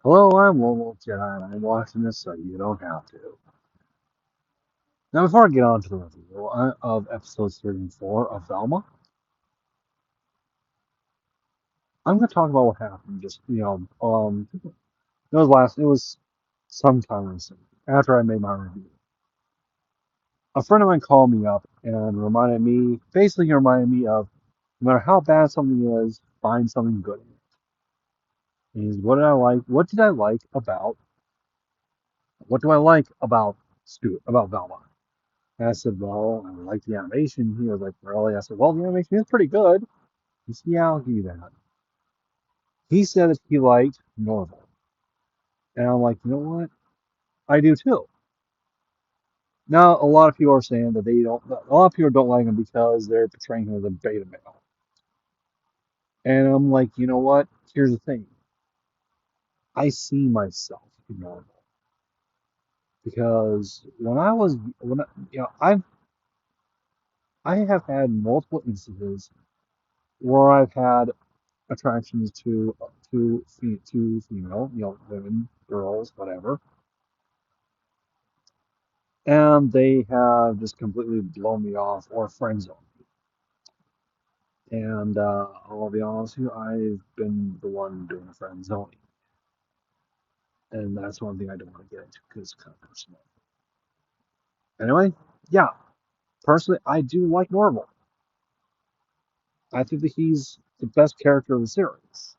Hello, I'm Lomo Jedi, and I'm watching this so you don't have to. Now, before I get on to the review of episodes 3 and 4 of Velma, I'm going to talk about what happened. It was sometime recently after I made my review. A friend of mine called me up and basically reminded me of no matter how bad something is, find something good in it. Is what did I like? What do I like about Velma? And I said, well, I like the animation. He was like, really? I said, well, the animation is pretty good. He said, yeah, I'll give you that. He said that he liked Norville. And I'm like, you know what? I do too. Now, a lot of people are saying that a lot of people don't like him because they're portraying him as a beta male. And I'm like, you know what? Here's the thing. I see myself in Norville because I have had multiple instances where I've had attractions to female, women, girls, whatever, and they have just completely blown me off or friend zoned me. And I'll be honest with you, I've been the one doing the friend zoning, and that's one thing I don't want to get into because it's kind of personal. Anyway, yeah, personally, I do like Norval. I think that he's the best character of the series,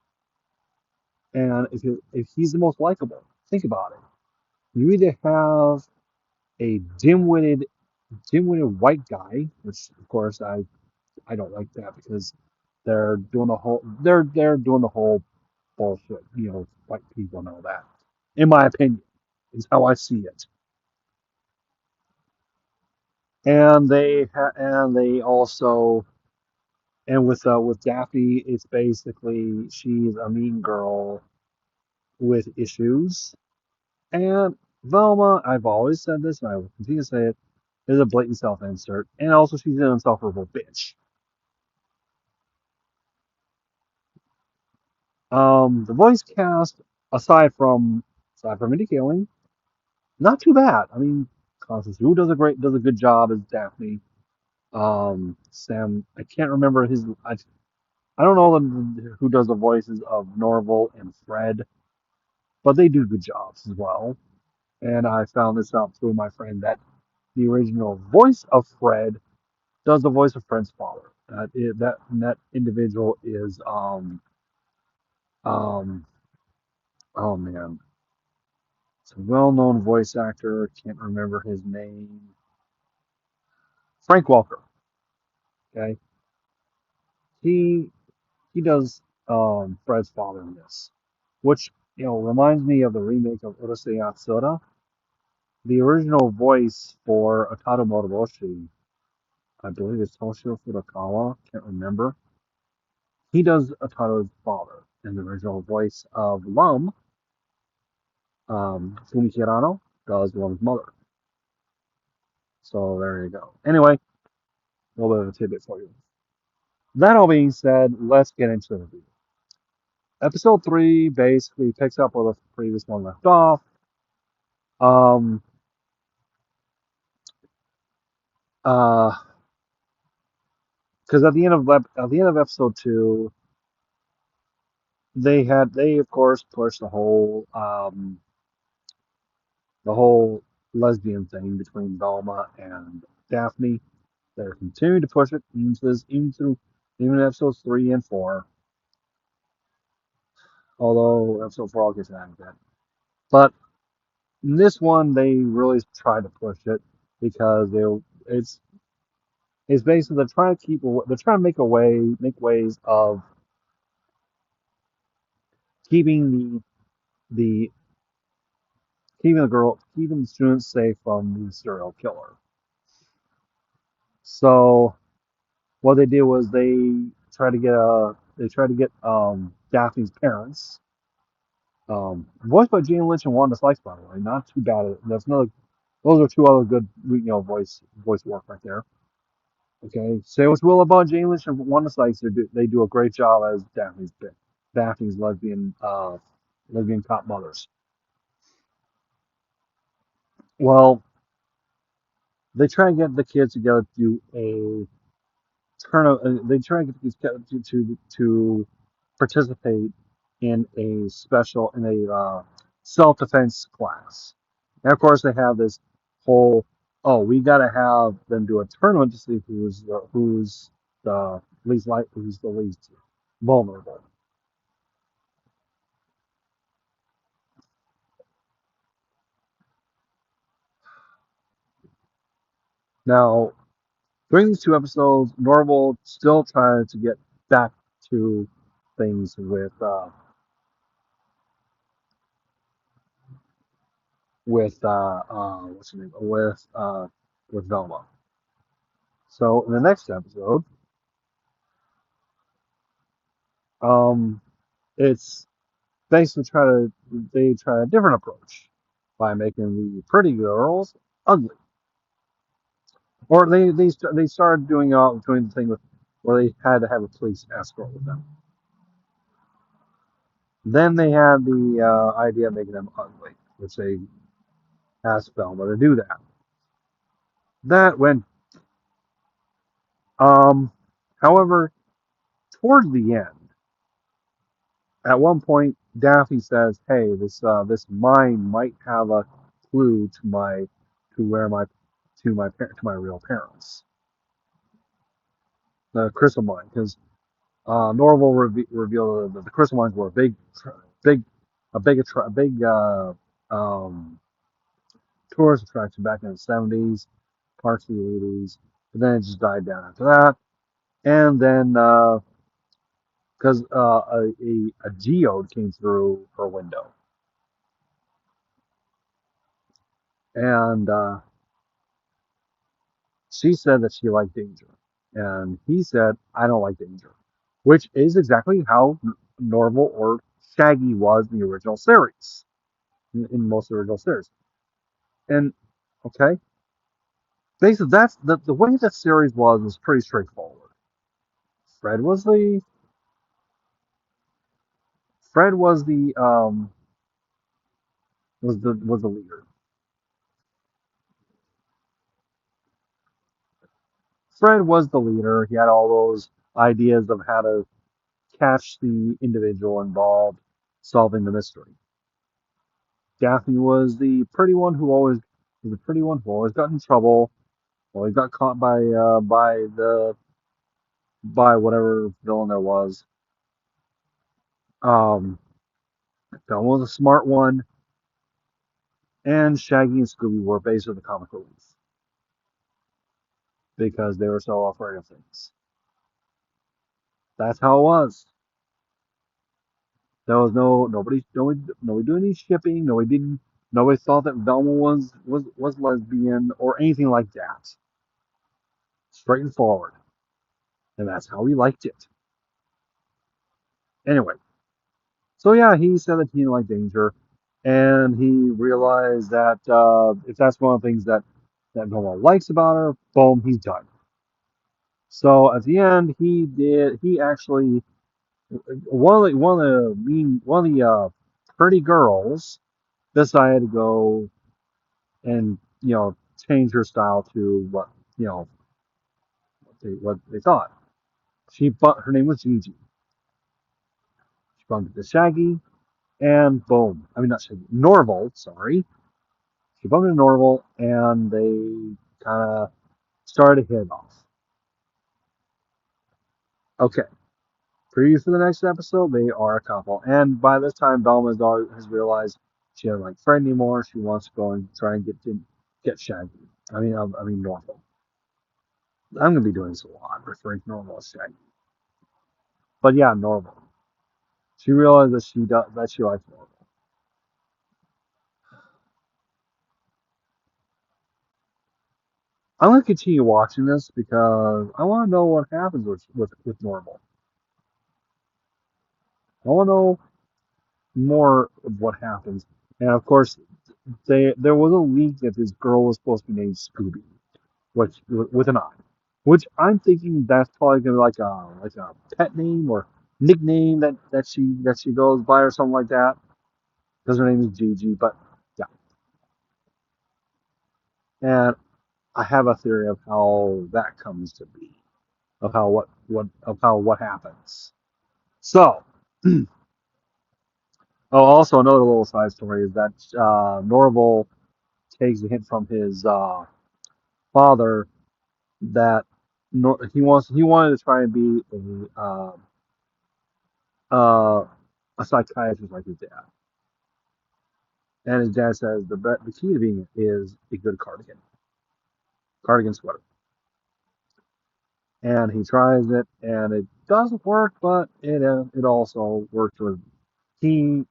and if he's the most likable, think about it. You either have a dim-witted white guy, which of course I don't like that because they're doing the whole bullshit, white people and all that. In my opinion, is how I see it. And they also with Daphne, it's basically she's a mean girl with issues. And Velma, I've always said this, and I will continue to say it, is a blatant self-insert, and also she's an insufferable bitch. The voice cast, aside from Mindy Kaling, not too bad. I mean, Constance Wu does a good job as Daphne. Sam, I can't remember I don't know who does the voices of Norval and Fred, but they do good jobs as well. And I found this out through my friend that the original voice of Fred does the voice of Fred's father. That individual is um oh man, it's a well-known voice actor. Can't remember his name. Frank Welker. Okay, he he does Fred's father in this, which reminds me of the remake of Urusei Yatsura. The original voice for Akato Moroboshi, I believe it's Toshio Furukawa. Can't remember. He does Akato's father, and the original voice of Lum, Fumi Hirano, does Lum's mother. So there you go. Anyway, a little bit of a tidbit for you. That all being said, let's get into the review. Episode 3 basically picks up where the previous one left off. Um, uh, because at the end of episode 2, they of course pushed the whole lesbian thing between Velma and Daphne. They're continuing to push it even episodes 3 and 4. Although episode 4 I'll get to that in a bit. But in this one they really try to push it because it's it's basically they're trying to make ways of keeping the keeping the students safe from the serial killer. So what they did was they tried to get Daphne's parents, voiced by Jane Lynch and Wanda Sykes, by the way. Not too bad. Those are two other good voice work right there. Okay, say what's will about Jane Lynch and Wanda Sykes. They do a great job as Daphne's lesbian lesbian cop mothers. Well, they try and get the kids together to do a they try and get the kids to participate in a special in a self defense class. And of course, they have this whole we got to have them do a tournament to see who's the who's the least vulnerable. Now, during these two episodes, Norval still tries to get back to things what's her name with Velma. So in the next episode, um, it's basically they try a different approach by making the pretty girls ugly, or they started doing the thing with where they had to have a police escort with them. Then they had the idea of making them ugly, which they asked Velma to do that. That went um, however, towards the end, at one point, Daphne says, "Hey, this mine might have a clue to where my to my real parents, the crystal mine, because Norval revealed that the crystal mines were big, a big um, tourist attraction back in the 70s, parts of the 80s, but then it just died down after that, and then because a geode came through her window, and she said that she liked danger, and he said, "I don't like danger," which is exactly how Norval or Shaggy was in the original series, in most of the original series. And okay, basically that's the way the series was pretty straightforward. Fred was the Fred was the leader. Fred was the leader. He had all those ideas of how to catch the individual involved, solving the mystery. Daphne was the pretty one who always got in trouble, always got caught by whatever villain there was. Um, Velma was a smart one, and Shaggy and Scooby were basically the comic relief because they were so afraid of things. That's how it was. There was nobody doing any shipping. Nobody thought that Velma was lesbian or anything like that. Straight and forward, and that's how we liked it. Anyway, so yeah, he said that he didn't like danger, and he realized that if that's one of the things that Velma likes about her, boom, he's done. So at the end, he actually one of the pretty girls decided to go and change her style to what they thought. Her name was Gigi. She bumped into Shaggy, and boom. I mean, not Shaggy, Norval. Sorry, she bumped into Norval, and they kind of started to hit it off. Okay, preview for the next episode. They are a couple, and by this time, Velma has realized she doesn't like Fred anymore. She wants to go and try and get Shaggy. I mean Norval. I'm gonna be doing this a lot, referring to Norval as Shaggy. But yeah, Norval. She realized that she likes Norval. I'm gonna continue watching this because I want to know what happens with Norval. I want to know more of what happens. And of course, there was a leak that this girl was supposed to be named Scooby, which with an I, which I'm thinking that's probably gonna be like a pet name or nickname that she goes by or something like that. because her name is Gigi. But yeah, and I have a theory of how that comes to be, of how what happens. So, oh, also another little side story is that Norville takes a hint from his father that he wanted to try and be uh, a psychiatrist like his dad. And his dad says the key to being it is a good cardigan sweater. And he tries it, and it doesn't work, but it also works with he.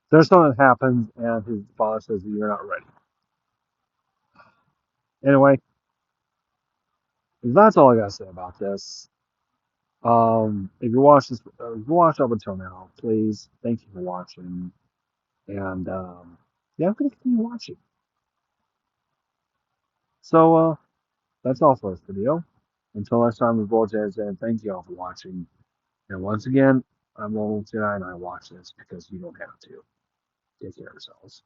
There's something that happens, and his father says you're not ready. Anyway, that's all I gotta say about this. If you watch this, if you watch up until now, please thank you for watching, and yeah, I'm gonna continue watching. So that's all for this video. Until next time, as well, and thank you all for watching. And once again, I'm Velma and I watch this because you don't have to. Take care of yourselves.